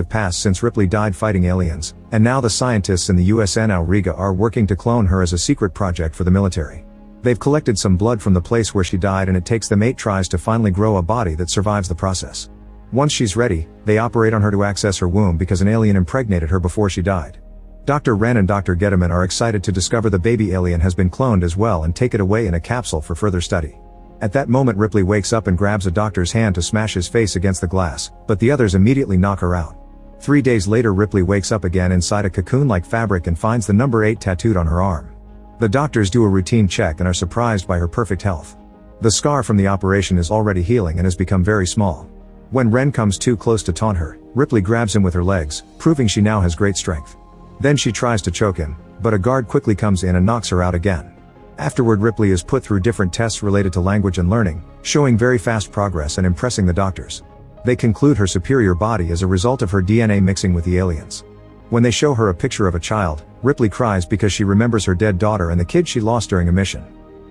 have passed since Ripley died fighting aliens, and now the scientists in the USN Outbreak are working to clone her as a secret project for the military. They've collected some blood from the place where she died, and it takes them 8 tries to finally grow a body that survives the process. Once she's ready, they operate on her to access her womb because an alien impregnated her before she died. Dr. Wren and Dr. Gettleman are excited to discover the baby alien has been cloned as well and take it away in a capsule for further study. At that moment Ripley wakes up and grabs a doctor's hand to smash his face against the glass, but the others immediately knock her out. 3 days later Ripley wakes up again inside a cocoon-like fabric and finds the number 8 tattooed on her arm. The doctors do a routine check and are surprised by her perfect health. The scar from the operation is already healing and has become very small. When Wren comes too close to taunt her, Ripley grabs him with her legs, proving she now has great strength. Then she tries to choke him, but a guard quickly comes in and knocks her out again. Afterward Ripley is put through different tests related to language and learning, showing very fast progress and impressing the doctors. They conclude her superior body as a result of her DNA mixing with the aliens. When they show her a picture of a child, Ripley cries because she remembers her dead daughter and the kid she lost during a mission.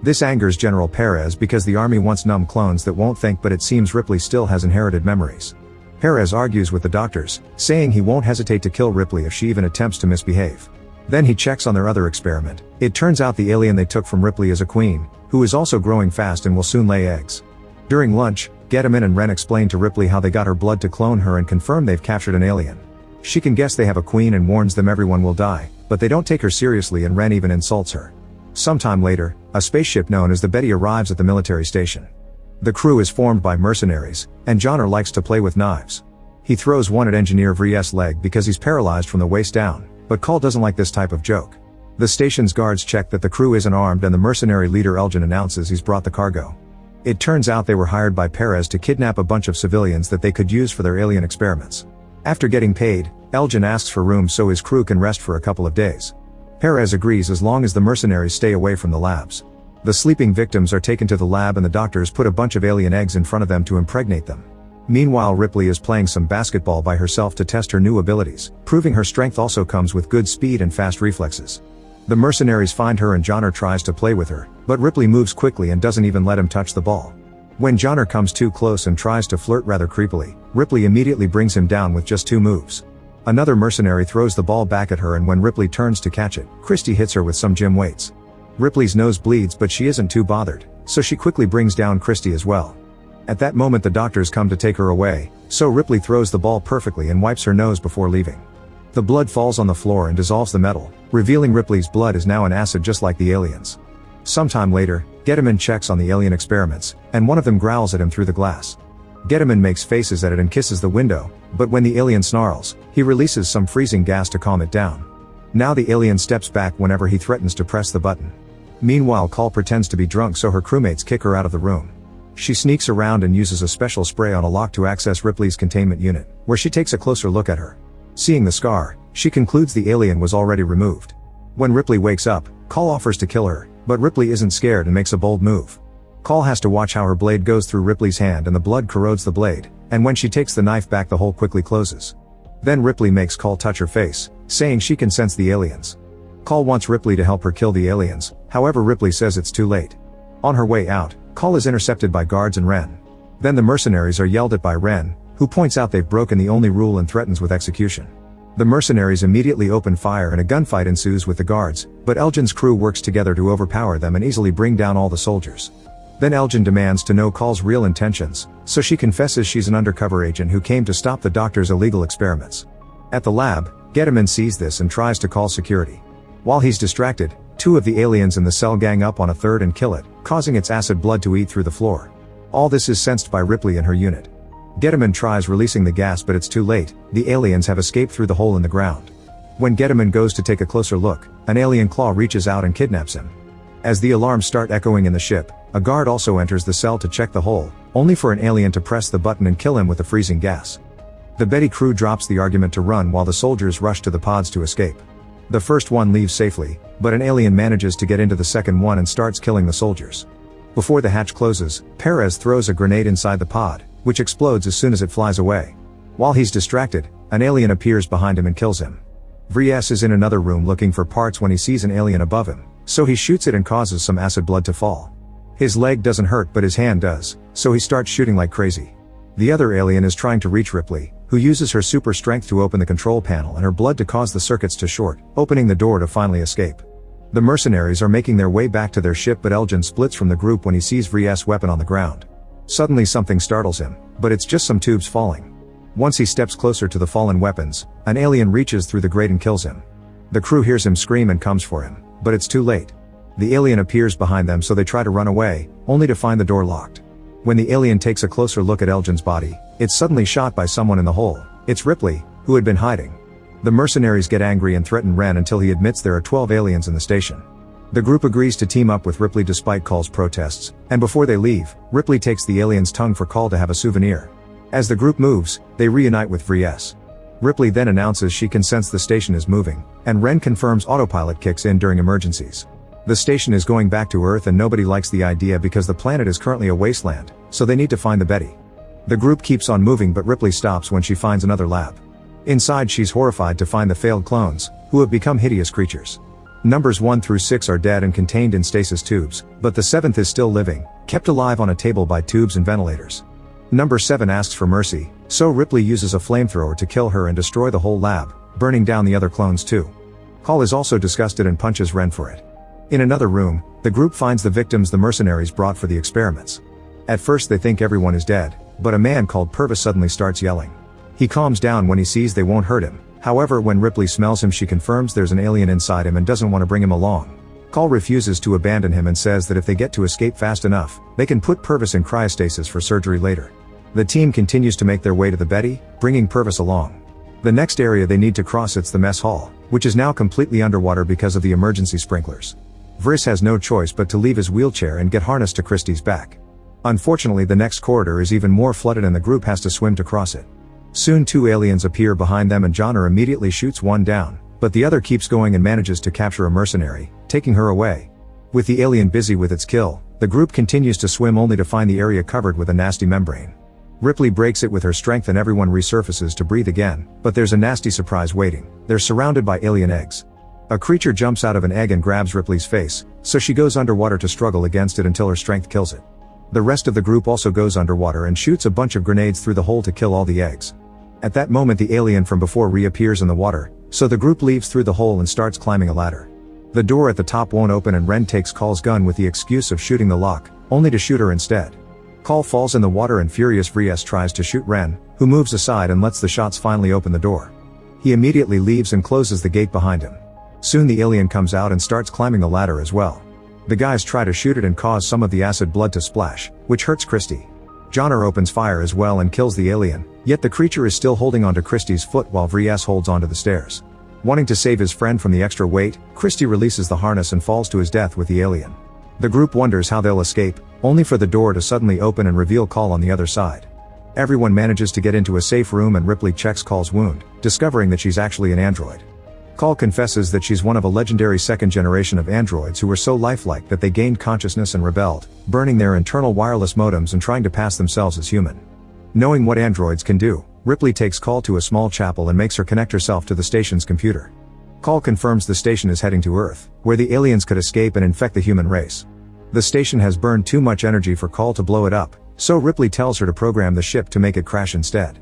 This angers General Perez because the army wants numb clones that won't think, but it seems Ripley still has inherited memories. Perez argues with the doctors, saying he won't hesitate to kill Ripley if she even attempts to misbehave. Then he checks on their other experiment. It turns out the alien they took from Ripley is a queen, who is also growing fast and will soon lay eggs. During lunch, Gettleman and Wren explain to Ripley how they got her blood to clone her and confirm they've captured an alien. She can guess they have a queen and warns them everyone will die, but they don't take her seriously and Wren even insults her. Sometime later, a spaceship known as the Betty arrives at the military station. The crew is formed by mercenaries, and Johnner likes to play with knives. He throws one at Engineer Vries's leg because he's paralyzed from the waist down, but Call doesn't like this type of joke. The station's guards check that the crew isn't armed and the mercenary leader Elgin announces he's brought the cargo. It turns out they were hired by Perez to kidnap a bunch of civilians that they could use for their alien experiments. After getting paid, Elgin asks for room so his crew can rest for a couple of days. Perez agrees as long as the mercenaries stay away from the labs. The sleeping victims are taken to the lab and the doctors put a bunch of alien eggs in front of them to impregnate them. Meanwhile Ripley is playing some basketball by herself to test her new abilities, proving her strength also comes with good speed and fast reflexes. The mercenaries find her and Johnner tries to play with her, but Ripley moves quickly and doesn't even let him touch the ball. When Johnner comes too close and tries to flirt rather creepily, Ripley immediately brings him down with just 2 moves. Another mercenary throws the ball back at her and when Ripley turns to catch it, Christie hits her with some gym weights. Ripley's nose bleeds but she isn't too bothered, so she quickly brings down Christie as well. At that moment the doctors come to take her away, so Ripley throws the ball perfectly and wipes her nose before leaving. The blood falls on the floor and dissolves the metal, revealing Ripley's blood is now an acid just like the aliens. Sometime later, Gettleman checks on the alien experiments, and one of them growls at him through the glass. Gettleman makes faces at it and kisses the window, but when the alien snarls, he releases some freezing gas to calm it down. Now the alien steps back whenever he threatens to press the button. Meanwhile Call pretends to be drunk so her crewmates kick her out of the room. She sneaks around and uses a special spray on a lock to access Ripley's containment unit, where she takes a closer look at her. Seeing the scar, she concludes the alien was already removed. When Ripley wakes up, Call offers to kill her, but Ripley isn't scared and makes a bold move. Call has to watch how her blade goes through Ripley's hand and the blood corrodes the blade, and when she takes the knife back the hole quickly closes. Then Ripley makes Call touch her face, saying she can sense the aliens. Call wants Ripley to help her kill the aliens, however Ripley says it's too late. On her way out, Call is intercepted by guards and Wren. Then the mercenaries are yelled at by Wren, who points out they've broken the only rule and threatens with execution. The mercenaries immediately open fire and a gunfight ensues with the guards, but Elgin's crew works together to overpower them and easily bring down all the soldiers. Then Elgin demands to know Call's real intentions, so she confesses she's an undercover agent who came to stop the doctor's illegal experiments. At the lab, Gettleman sees this and tries to call security. While he's distracted, 2 of the aliens in the cell gang up on a third and kill it, causing its acid blood to eat through the floor. All this is sensed by Ripley and her unit. Gettleman tries releasing the gas but it's too late, the aliens have escaped through the hole in the ground. When Gettleman goes to take a closer look, an alien claw reaches out and kidnaps him. As the alarms start echoing in the ship, a guard also enters the cell to check the hole, only for an alien to press the button and kill him with the freezing gas. The Betty crew drops the argument to run while the soldiers rush to the pods to escape. The first one leaves safely, but an alien manages to get into the second one and starts killing the soldiers. Before the hatch closes, Perez throws a grenade inside the pod, which explodes as soon as it flies away. While he's distracted, an alien appears behind him and kills him. Vries is in another room looking for parts when he sees an alien above him, so he shoots it and causes some acid blood to fall. His leg doesn't hurt but his hand does, so he starts shooting like crazy. The other alien is trying to reach Ripley, who uses her super strength to open the control panel and her blood to cause the circuits to short, opening the door to finally escape. The mercenaries are making their way back to their ship, but Elgin splits from the group when he sees Vries's weapon on the ground. Suddenly something startles him, but it's just some tubes falling. Once he steps closer to the fallen weapons, an alien reaches through the grate and kills him. The crew hears him scream and comes for him, but it's too late. The alien appears behind them, so they try to run away, only to find the door locked. When the alien takes a closer look at Elgin's body, it's suddenly shot by someone in the hole. It's Ripley, who had been hiding. The mercenaries get angry and threaten Ren until he admits there are 12 aliens in the station. The group agrees to team up with Ripley despite Call's protests, and before they leave, Ripley takes the alien's tongue for Call to have a souvenir. As the group moves, they reunite with Vries. Ripley then announces she can sense the station is moving, and Ren confirms autopilot kicks in during emergencies. The station is going back to Earth and nobody likes the idea because the planet is currently a wasteland, so they need to find the Betty. The group keeps on moving, but Ripley stops when she finds another lab. Inside, she's horrified to find the failed clones, who have become hideous creatures. Numbers 1 through 6 are dead and contained in stasis tubes, but the 7th is still living, kept alive on a table by tubes and ventilators. Number 7 asks for mercy, so Ripley uses a flamethrower to kill her and destroy the whole lab, burning down the other clones too. Call is also disgusted and punches Ren for it. In another room, the group finds the victims the mercenaries brought for the experiments. At first they think everyone is dead, but a man called Purvis suddenly starts yelling. He calms down when he sees they won't hurt him. However, when Ripley smells him, she confirms there's an alien inside him and doesn't want to bring him along. Call refuses to abandon him and says that if they get to escape fast enough, they can put Purvis in cryostasis for surgery later. The team continues to make their way to the Betty, bringing Purvis along. The next area they need to cross, it's the mess hall, which is now completely underwater because of the emergency sprinklers. Vries has no choice but to leave his wheelchair and get harnessed to Christie's back. Unfortunately, the next corridor is even more flooded and the group has to swim to cross it. Soon 2 aliens appear behind them and Johnner immediately shoots one down, but the other keeps going and manages to capture a mercenary, taking her away. With the alien busy with its kill, the group continues to swim only to find the area covered with a nasty membrane. Ripley breaks it with her strength and everyone resurfaces to breathe again, but there's a nasty surprise waiting. They're surrounded by alien eggs. A creature jumps out of an egg and grabs Ripley's face, so she goes underwater to struggle against it until her strength kills it. The rest of the group also goes underwater and shoots a bunch of grenades through the hole to kill all the eggs. At that moment the alien from before reappears in the water, so the group leaves through the hole and starts climbing a ladder. The door at the top won't open and Ren takes Call's gun with the excuse of shooting the lock, only to shoot her instead. Call falls in the water and furious Vries tries to shoot Ren, who moves aside and lets the shots finally open the door. He immediately leaves and closes the gate behind him. Soon the alien comes out and starts climbing the ladder as well. The guys try to shoot it and cause some of the acid blood to splash, which hurts Christie. Johnner opens fire as well and kills the alien, yet the creature is still holding onto Christie's foot while Vries holds onto the stairs. Wanting to save his friend from the extra weight, Christie releases the harness and falls to his death with the alien. The group wonders how they'll escape, only for the door to suddenly open and reveal Call on the other side. Everyone manages to get into a safe room and Ripley checks Call's wound, discovering that she's actually an android. Call confesses that she's one of a legendary second generation of androids who were so lifelike that they gained consciousness and rebelled, burning their internal wireless modems and trying to pass themselves as human. Knowing what androids can do, Ripley takes Call to a small chapel and makes her connect herself to the station's computer. Call confirms the station is heading to Earth, where the aliens could escape and infect the human race. The station has burned too much energy for Call to blow it up, so Ripley tells her to program the ship to make it crash instead.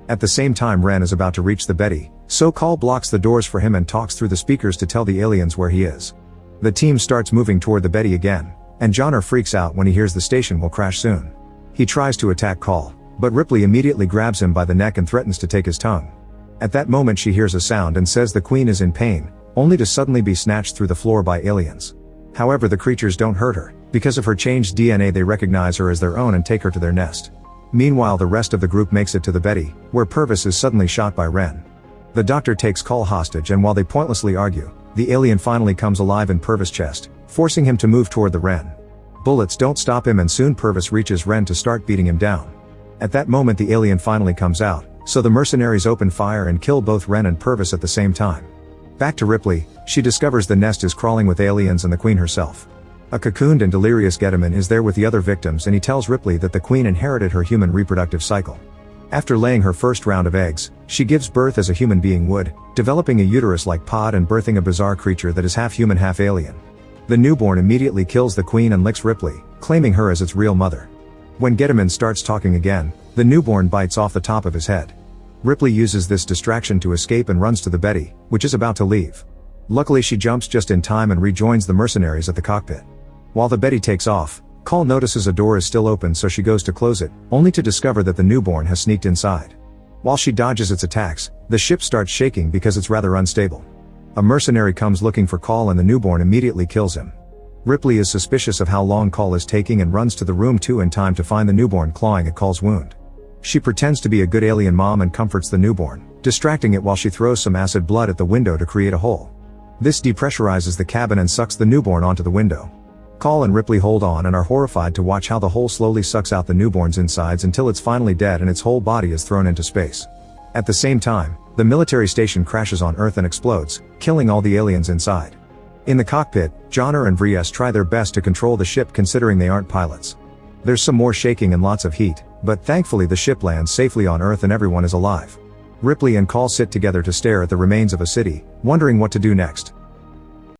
At the same time Ren is about to reach the Betty, so Call blocks the doors for him and talks through the speakers to tell the aliens where he is. The team starts moving toward the Betty again, and Johnner freaks out when he hears the station will crash soon. He tries to attack Call, but Ripley immediately grabs him by the neck and threatens to take his tongue. At that moment she hears a sound and says the Queen is in pain, only to suddenly be snatched through the floor by aliens. However, the creatures don't hurt her. Because of her changed DNA they recognize her as their own and take her to their nest. Meanwhile the rest of the group makes it to the Betty, where Purvis is suddenly shot by Ren. The doctor takes Call hostage and while they pointlessly argue, the alien finally comes alive in Purvis' chest, forcing him to move toward the Ren. Bullets don't stop him and soon Purvis reaches Ren to start beating him down. At that moment the alien finally comes out, so the mercenaries open fire and kill both Ren and Purvis at the same time. Back to Ripley, she discovers the nest is crawling with aliens and the Queen herself. A cocooned and delirious Gediman is there with the other victims and he tells Ripley that the Queen inherited her human reproductive cycle. After laying her first round of eggs, she gives birth as a human being would, developing a uterus-like pod and birthing a bizarre creature that is half human half alien. The newborn immediately kills the Queen and licks Ripley, claiming her as its real mother. When Gediman starts talking again, the newborn bites off the top of his head. Ripley uses this distraction to escape and runs to the Betty, which is about to leave. Luckily she jumps just in time and rejoins the mercenaries at the cockpit. While the Betty takes off, Call notices a door is still open, so she goes to close it, only to discover that the newborn has sneaked inside. While she dodges its attacks, the ship starts shaking because it's rather unstable. A mercenary comes looking for Call and the newborn immediately kills him. Ripley is suspicious of how long Call is taking and runs to the room 2 in time to find the newborn clawing at Call's wound. She pretends to be a good alien mom and comforts the newborn, distracting it while she throws some acid blood at the window to create a hole. This depressurizes the cabin and sucks the newborn onto the window. Call and Ripley hold on and are horrified to watch how the hole slowly sucks out the newborn's insides until it's finally dead and its whole body is thrown into space. At the same time, the military station crashes on Earth and explodes, killing all the aliens inside. In the cockpit, Johnner and Vries try their best to control the ship considering they aren't pilots. There's some more shaking and lots of heat, but thankfully the ship lands safely on Earth and everyone is alive. Ripley and Call sit together to stare at the remains of a city, wondering what to do next.